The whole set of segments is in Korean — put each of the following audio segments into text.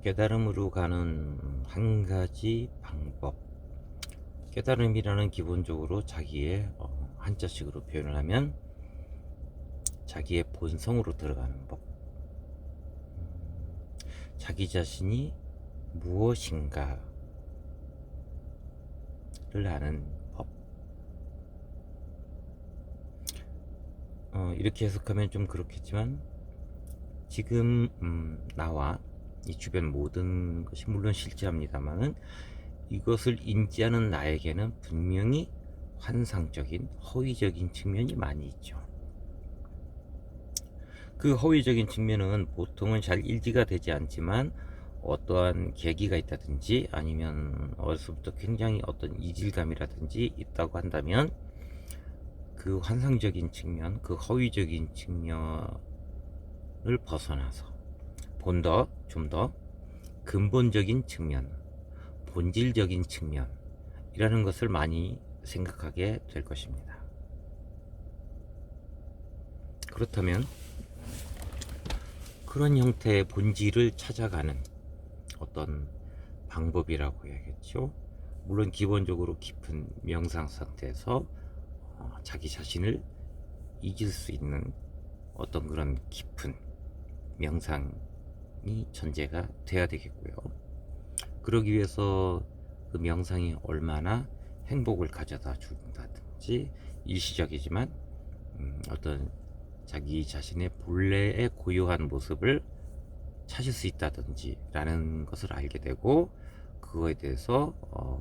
깨달음으로 가는 한 가지 방법. 깨달음이라는 기본적으로 자기의 한자식으로 표현을 하면 자기의 본성으로 들어가는 법. 자기 자신이 무엇인가를 아는 법. 이렇게 해석하면 좀 그렇겠지만 지금 나와 이 주변 모든 것이 물론 실제합니다만은 이것을 인지하는 나에게는 분명히 환상적인 허위적인 측면이 많이 있죠. 그 허위적인 측면은 보통은 잘 일지가 되지 않지만 어떠한 계기가 있다든지 아니면 어려서부터 굉장히 어떤 이질감이라든지 있다고 한다면 그 환상적인 측면, 그 허위적인 측면을 벗어나서 좀 더 근본적인 측면, 본질적인 측면이라는 것을 많이 생각하게 될 것입니다. 그렇다면 그런 형태의 본질을 찾아가는 어떤 방법이라고 해야겠죠. 물론 기본적으로 깊은 명상 상태에서 자기 자신을 잊을 수 있는 어떤 그런 깊은 명상이 전제가 돼야 되겠고요. 그러기 위해서 그 명상이 얼마나 행복을 가져다 준다든지 일시적이지만 어떤 자기 자신의 본래의 고유한 모습을 찾을 수 있다든지 라는 것을 알게 되고 그거에 대해서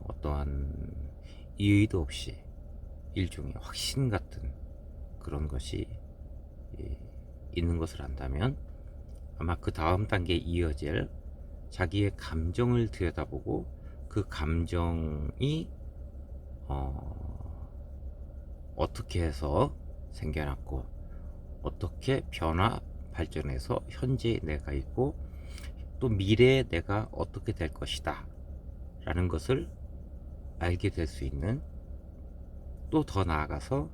어떠한 이의도 없이 일종의 확신 같은 그런 것이 있는 것을 안다면 아마 그 다음 단계에 이어질 자기의 감정을 들여다보고 그 감정이 어떻게 해서 생겨났고 어떻게 변화 발전해서 현재 내가 있고 또 미래의 내가 어떻게 될 것이다 라는 것을 알게 될 수 있는, 또 더 나아가서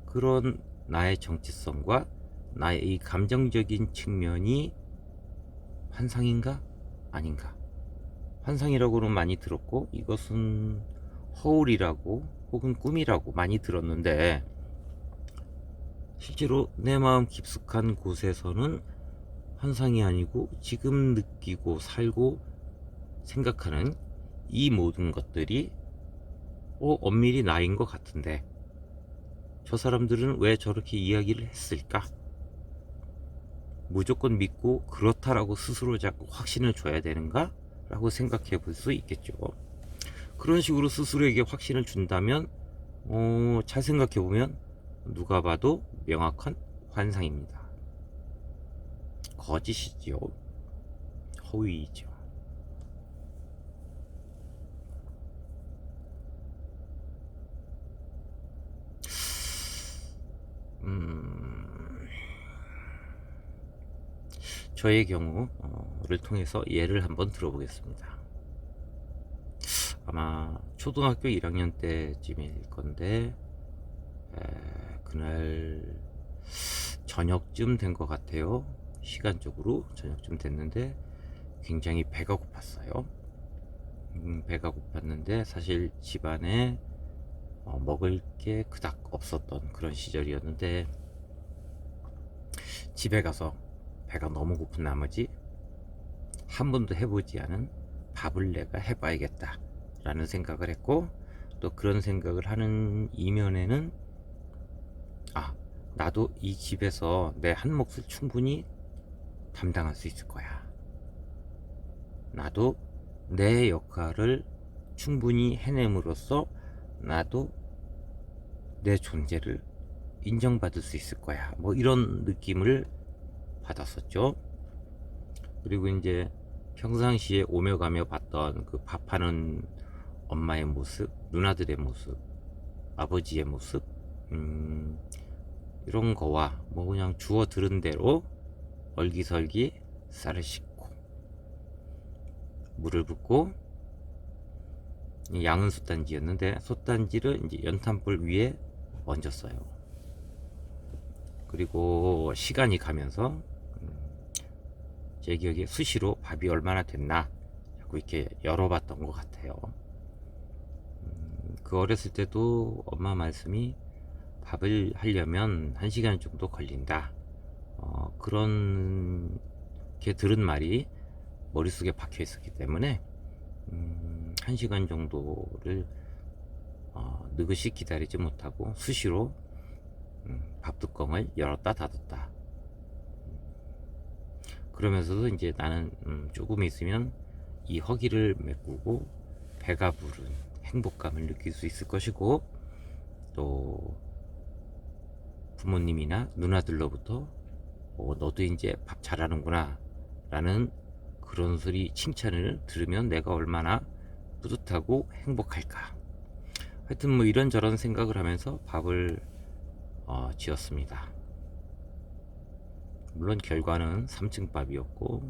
그런 나의 정체성과 나의 이 감정적인 측면이 환상인가 아닌가, 환상이라고는 많이 들었고 이것은 허울이라고 혹은 꿈이라고 많이 들었는데 실제로 내 마음 깊숙한 곳에서는 환상이 아니고 지금 느끼고 살고 생각하는 이 모든 것들이 엄밀히 나인 것 같은데 저 사람들은 왜 저렇게 이야기를 했을까? 무조건 믿고 그렇다라고 스스로 자꾸 확신을 줘야 되는가? 라고 생각해 볼 수 있겠죠. 그런 식으로 스스로에게 확신을 준다면 잘 생각해 보면 누가 봐도 명확한 환상입니다. 거짓이지요. 허위이죠. 저의 경우를 통해서 예를 한번 들어보겠습니다. 아마 초등학교 1학년 때쯤일 건데 그날 저녁쯤 된 것 같아요. 시간적으로 저녁쯤 됐는데 굉장히 배가 고팠어요. 배가 고팠는데 사실 집안에 먹을 게 그닥 없었던 그런 시절이었는데 집에 가서 배가 너무 고픈 나머지 한 번도 해보지 않은 밥을 내가 해봐야겠다 라는 생각을 했고, 또 그런 생각을 하는 이면에는 나도 이 집에서 내 한 몫을 충분히 담당할 수 있을 거야. 나도 내 역할을 충분히 해냄으로써 나도 내 존재를 인정받을 수 있을 거야. 뭐 이런 느낌을 받았었죠. 그리고 이제 평상시에 오며 가며 봤던 그 밥하는 엄마의 모습, 누나들의 모습, 아버지의 모습, 이런 거와 뭐 그냥 주워 들은 대로 얼기설기 쌀을 씻고 물을 붓고, 양은 솥단지였는데 솥단지를 이제 연탄불 위에 얹었어요. 그리고 시간이 가면서 제 기억에 수시로 밥이 얼마나 됐나 자꾸 이렇게 열어봤던 것 같아요. 그 어렸을 때도 엄마 말씀이 밥을 하려면 1시간 정도 걸린다. 그런 게 들은 말이 머릿속에 박혀 있었기 때문에 1시간 정도를 느긋이 기다리지 못하고 수시로 밥뚜껑을 열었다 닫았다. 그러면서도 이제 나는 조금 있으면 이 허기를 메꾸고 배가 부른 행복감을 느낄 수 있을 것이고, 또 부모님이나 누나들로부터 너도 이제 밥 잘하는구나 라는 그런 소리, 칭찬을 들으면 내가 얼마나 뿌듯하고 행복할까. 하여튼 뭐 이런저런 생각을 하면서 밥을 지었습니다. 물론 결과는 3층밥이었고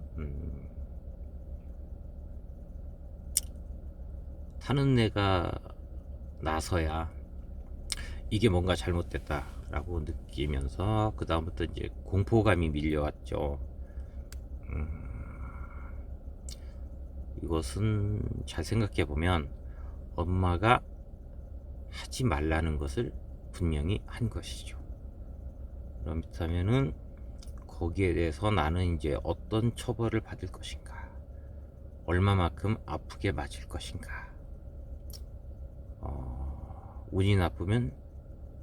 타는 내가 나서야 이게 뭔가 잘못됐다 라고 느끼면서 그 다음부터 이제 공포감이 밀려왔죠. 이것은 잘 생각해 보면 엄마가 하지 말라는 것을 분명히 한 것이죠. 그렇다면은 거기에 대해서 나는 이제 어떤 처벌을 받을 것인가, 얼마만큼 아프게 맞을 것인가, 운이 나쁘면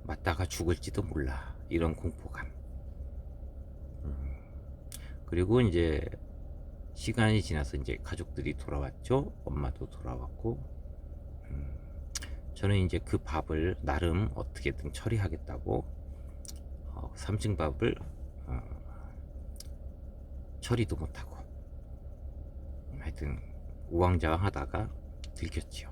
맞다가 죽을지도 몰라, 이런 공포감. 그리고 이제 시간이 지나서 이제 가족들이 돌아왔죠. 엄마도 돌아왔고, 저는 이제 그 밥을 나름 어떻게든 처리하겠다고 3층 밥을 처리도 못하고 하여튼 우왕좌왕하다가 들켰죠.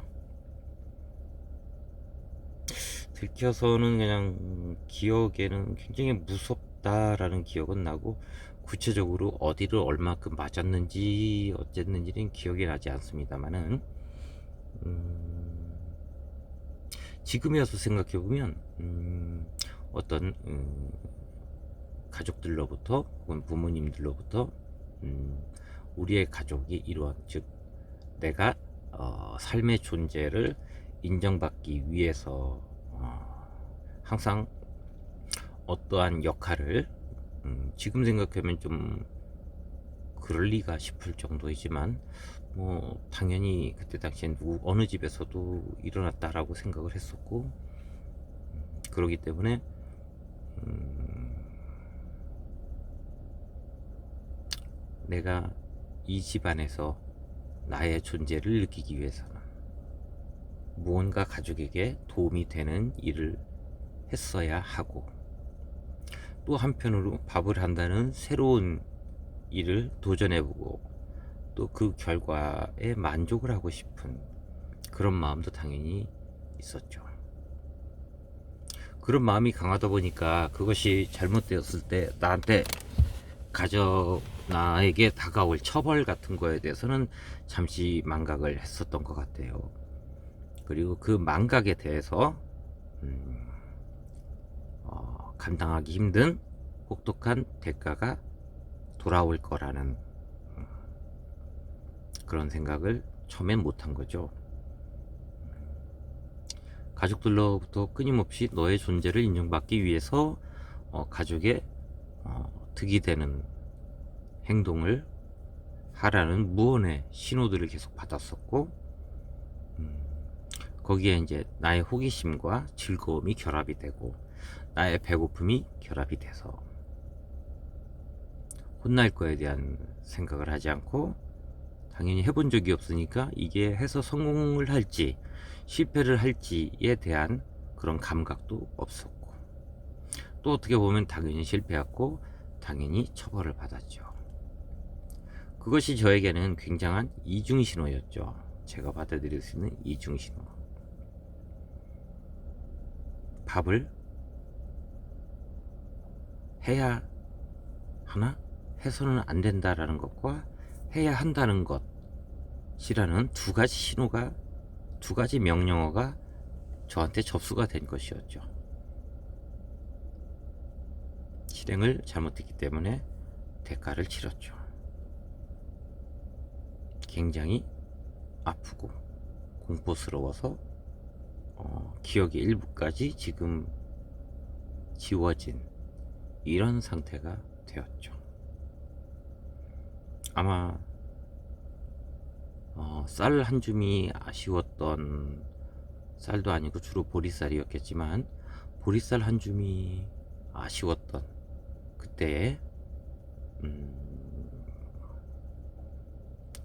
들켜서는 그냥 기억에는 굉장히 무섭다라는 기억은 나고, 구체적으로 어디를 얼마큼 맞았는지 어쨌는지는 기억이 나지 않습니다만은 지금에 와서 생각해보면 어떤 가족들로부터 혹은 부모님들로부터 우리의 가족이 이루어진, 즉 내가 삶의 존재를 인정받기 위해서 항상 어떠한 역할을, 지금 생각하면 좀 그럴 리가 싶을 정도이지만 뭐 당연히 그때 당시엔 어느 집에서도 일어났다라고 생각을 했었고, 그러기 때문에 내가 이 집안에서 나의 존재를 느끼기 위해서는 무언가 가족에게 도움이 되는 일을 했어야 하고, 또 한편으로 밥을 한다는 새로운 일을 도전해보고 또 그 결과에 만족을 하고 싶은 그런 마음도 당연히 있었죠. 그런 마음이 강하다 보니까 그것이 잘못되었을 때 나한테 나에게 다가올 처벌 같은 거에 대해서는 잠시 망각을 했었던 것 같아요. 그리고 그 망각에 대해서 감당하기 힘든 혹독한 대가가 돌아올 거라는 그런 생각을 처음엔 못한 거죠. 가족들로부터 끊임없이 너의 존재를 인정받기 위해서 가족의 득이 되는 행동을 하라는 무언의 신호들을 계속 받았었고, 거기에 이제 나의 호기심과 즐거움이 결합이 되고 나의 배고픔이 결합이 돼서 혼날 거에 대한 생각을 하지 않고, 당연히 해본 적이 없으니까 이게 해서 성공을 할지 실패를 할지에 대한 그런 감각도 없었고, 또 어떻게 보면 당연히 실패했고 당연히 처벌을 받았죠. 그것이 저에게는 굉장한 이중신호였죠. 제가 받아들일 수 있는 이중신호. 밥을 해야 하나, 해서는 안 된다라는 것과 해야 한다는 것이라는 두 가지 신호가, 두 가지 명령어가 저한테 접수가 된 것이었죠. 실행을 잘못했기 때문에 대가를 치렀죠. 굉장히 아프고 공포스러워서 기억의 일부까지 지금 지워진 이런 상태가 되었죠. 아마 쌀 한 줌이 아쉬웠던, 쌀도 아니고 주로 보리쌀이었겠지만 보리쌀 한 줌이 아쉬웠던 그때에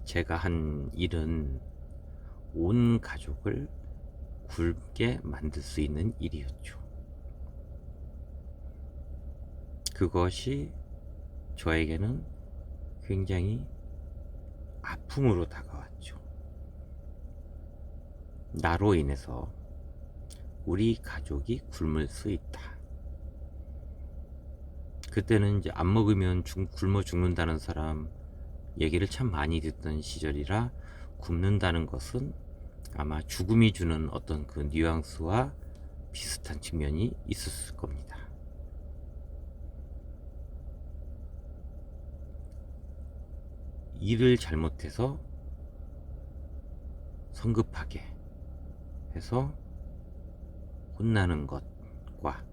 제가 한 일은 온 가족을 굶게 만들 수 있는 일이었죠. 그것이 저에게는 굉장히 아픔으로 다가왔죠. 나로 인해서 우리 가족이 굶을 수 있다. 그때는 이제 안 먹으면 굶어 죽는다는 사람 얘기를 참 많이 듣던 시절이라, 굶는다는 것은 아마 죽음이 주는 어떤 그 뉘앙스와 비슷한 측면이 있었을 겁니다. 일을 잘못해서 성급하게 해서 혼나는 것과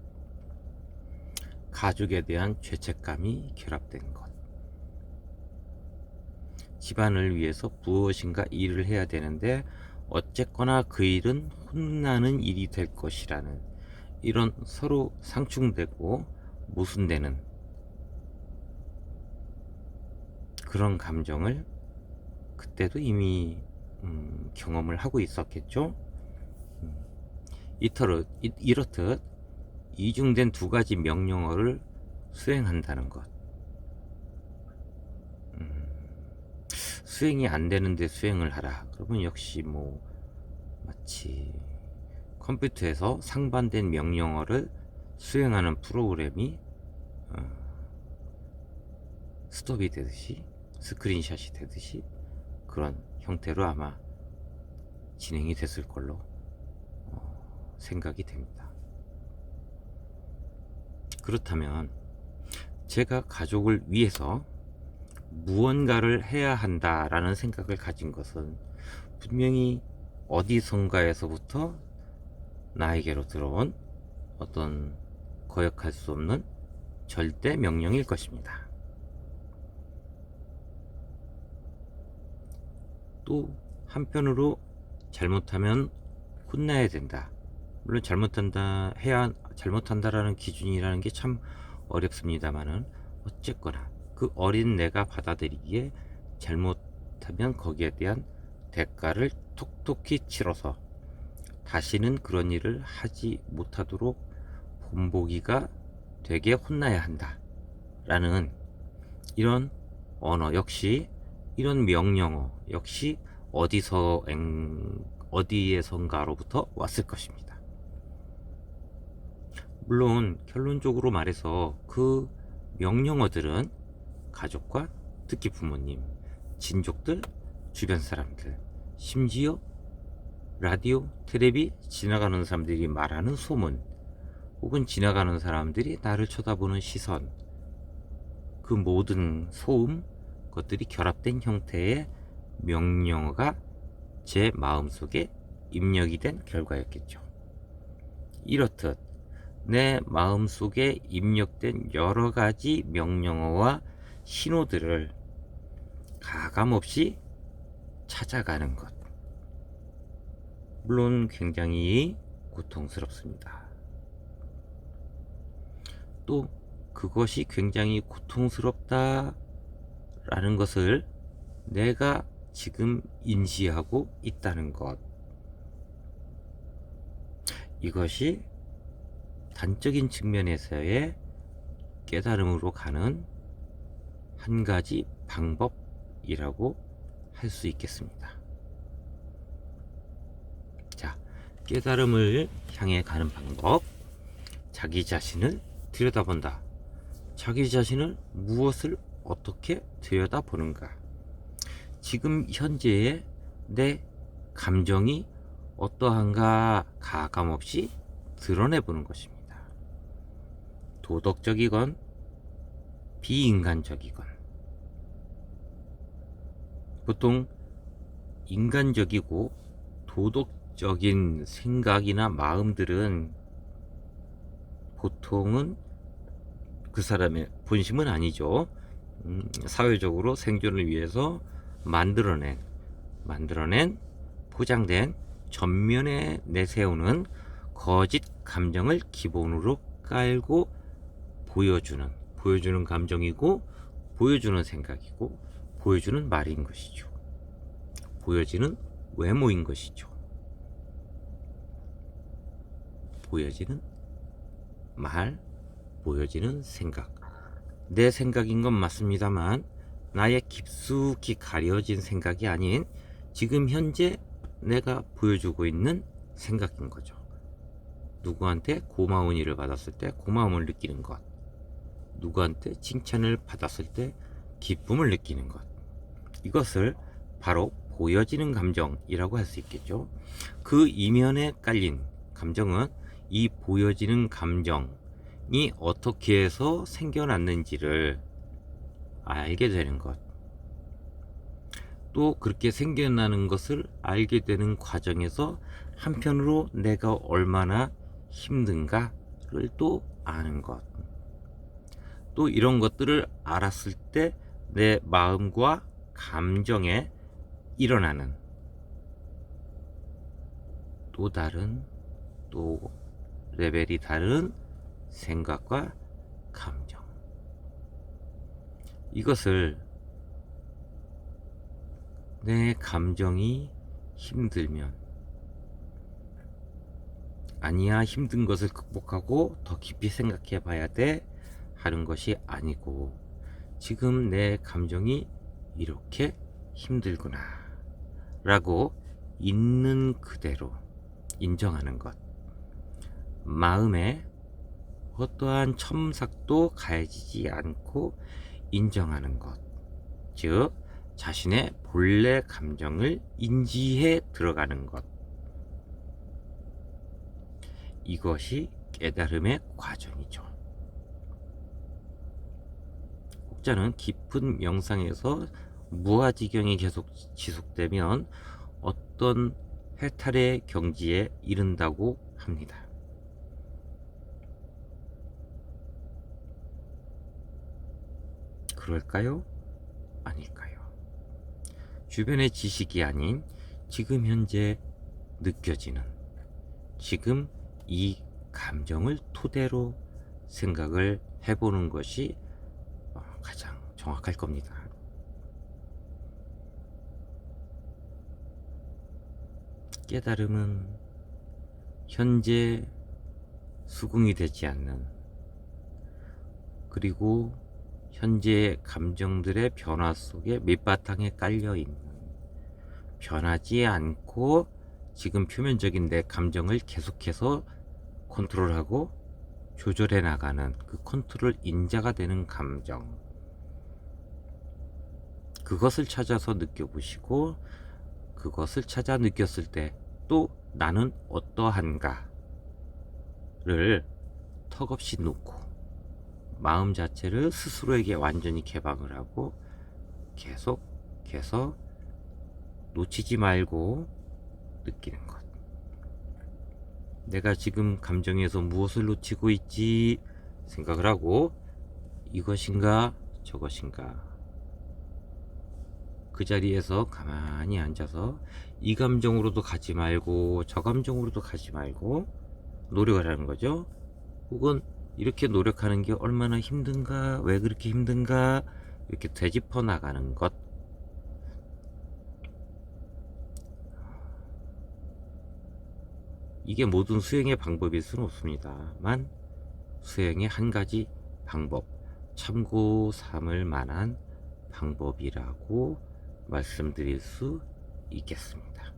가족에 대한 죄책감이 결합된 것, 집안을 위해서 무엇인가 일을 해야 되는데 어쨌거나 그 일은 혼나는 일이 될 것이라는 이런 서로 상충되고 모순되는 그런 감정을 그때도 이미 경험을 하고 있었겠죠. 이렇듯 이중된 두 가지 명령어를 수행한다는 것, 수행이 안 되는데 수행을 하라 그러면 역시 마치 컴퓨터에서 상반된 명령어를 수행하는 프로그램이 스톱이 되듯이, 스크린샷이 되듯이 그런 형태로 아마 진행이 됐을 걸로 생각이 됩니다. 그렇다면 제가 가족을 위해서 무언가를 해야 한다라는 생각을 가진 것은 분명히 어디선가에서부터 나에게로 들어온 어떤 거역할 수 없는 절대 명령일 것입니다. 또 한편으로 잘못하면 혼나야 된다. 물론 잘못한다라는 기준이라는 게 참 어렵습니다만은, 어쨌거나 그 어린 내가 받아들이기에 잘못하면 거기에 대한 대가를 톡톡히 치러서 다시는 그런 일을 하지 못하도록 본보기가 되게 혼나야 한다 라는 이런 언어 역시, 이런 명령어 역시 어디에선가로부터 왔을 것입니다. 물론 결론적으로 말해서 그 명령어들은 가족과, 특히 부모님, 친족들, 주변 사람들, 심지어 라디오, 텔레비 지나가는 사람들이 말하는 소문, 혹은 지나가는 사람들이 나를 쳐다보는 시선, 그 모든 소음 것들이 결합된 형태의 명령어가 제 마음속에 입력이 된 결과였겠죠. 이렇듯 내 마음속에 입력된 여러 가지 명령어와 신호들을 가감없이 찾아가는 것, 물론 굉장히 고통스럽습니다. 또 그것이 굉장히 고통스럽다라는 것을 내가 지금 인지하고 있다는 것, 이것이 단적인 측면에서의 깨달음으로 가는 한 가지 방법이라고 할 수 있겠습니다. 자, 깨달음을 향해 가는 방법, 자기 자신을 들여다본다. 자기 자신을 무엇을 어떻게 들여다보는가? 지금 현재의 내 감정이 어떠한가 가감없이 드러내보는 것입니다. 도덕적이건 비인간적이건, 보통 인간적이고 도덕적인 생각이나 마음들은 보통은 그 사람의 본심은 아니죠. 사회적으로 생존을 위해서 만들어낸 포장된 전면에 내세우는 거짓 감정을 기본으로 깔고 보여주는 감정이고, 보여주는 생각이고, 보여주는 말인 것이죠. 보여지는 외모인 것이죠. 보여지는 말, 보여지는 생각. 내 생각인 건 맞습니다만 나의 깊숙이 가려진 생각이 아닌 지금 현재 내가 보여주고 있는 생각인 거죠. 누구한테 고마운 일을 받았을 때 고마움을 느끼는 것, 누구한테 칭찬을 받았을 때 기쁨을 느끼는 것, 이것을 바로 보여지는 감정이라고 할 수 있겠죠. 그 이면에 깔린 감정은 이 보여지는 감정이 어떻게 해서 생겨났는지를 알게 되는 것, 또 그렇게 생겨나는 것을 알게 되는 과정에서 한편으로 내가 얼마나 힘든가를 또 아는 것, 또 이런 것들을 알았을 때 내 마음과 감정에 일어나는 또 다른, 또 레벨이 다른 생각과 감정, 이것을 내 감정이 힘들면 아니야, 힘든 것을 극복하고 더 깊이 생각해 봐야 돼 하는 것이 아니고, 지금 내 감정이 이렇게 힘들구나 라고 있는 그대로 인정하는 것, 마음에 어떠한 첨삭도 가해지지 않고 인정하는 것, 즉 자신의 본래 감정을 인지해 들어가는 것, 이것이 깨달음의 과정이죠. 혹자는 깊은 명상에서 무아지경이 계속 지속되면 어떤 해탈의 경지에 이른다고 합니다. 그럴까요? 아닐까요? 주변의 지식이 아닌 지금 현재 느껴지는, 지금 이 감정을 토대로 생각을 해보는 것이 가장 정확할 겁니다. 깨달음은 현재 수긍이 되지 않는, 그리고 현재 감정들의 변화 속에 밑바탕에 깔려있는, 변하지 않고 지금 표면적인 내 감정을 계속해서 컨트롤하고 조절해 나가는 그 컨트롤 인자가 되는 감정, 그것을 찾아서 느껴보시고, 그것을 찾아 느꼈을 때 또 나는 어떠한가를 턱없이 놓고 마음 자체를 스스로에게 완전히 개방을 하고 계속해서 놓치지 말고 느끼는 것. 내가 지금 감정에서 무엇을 놓치고 있지 생각을 하고, 이것인가 저것인가, 그 자리에서 가만히 앉아서 이 감정으로도 가지 말고 저 감정으로도 가지 말고 노력을 하는 거죠. 혹은 이렇게 노력하는 게 얼마나 힘든가, 왜 그렇게 힘든가, 이렇게 되짚어 나가는 것, 이게 모든 수행의 방법일 수는 없습니다만 수행의 한 가지 방법, 참고 삼을 만한 방법이라고 말씀드릴 수 있겠습니다.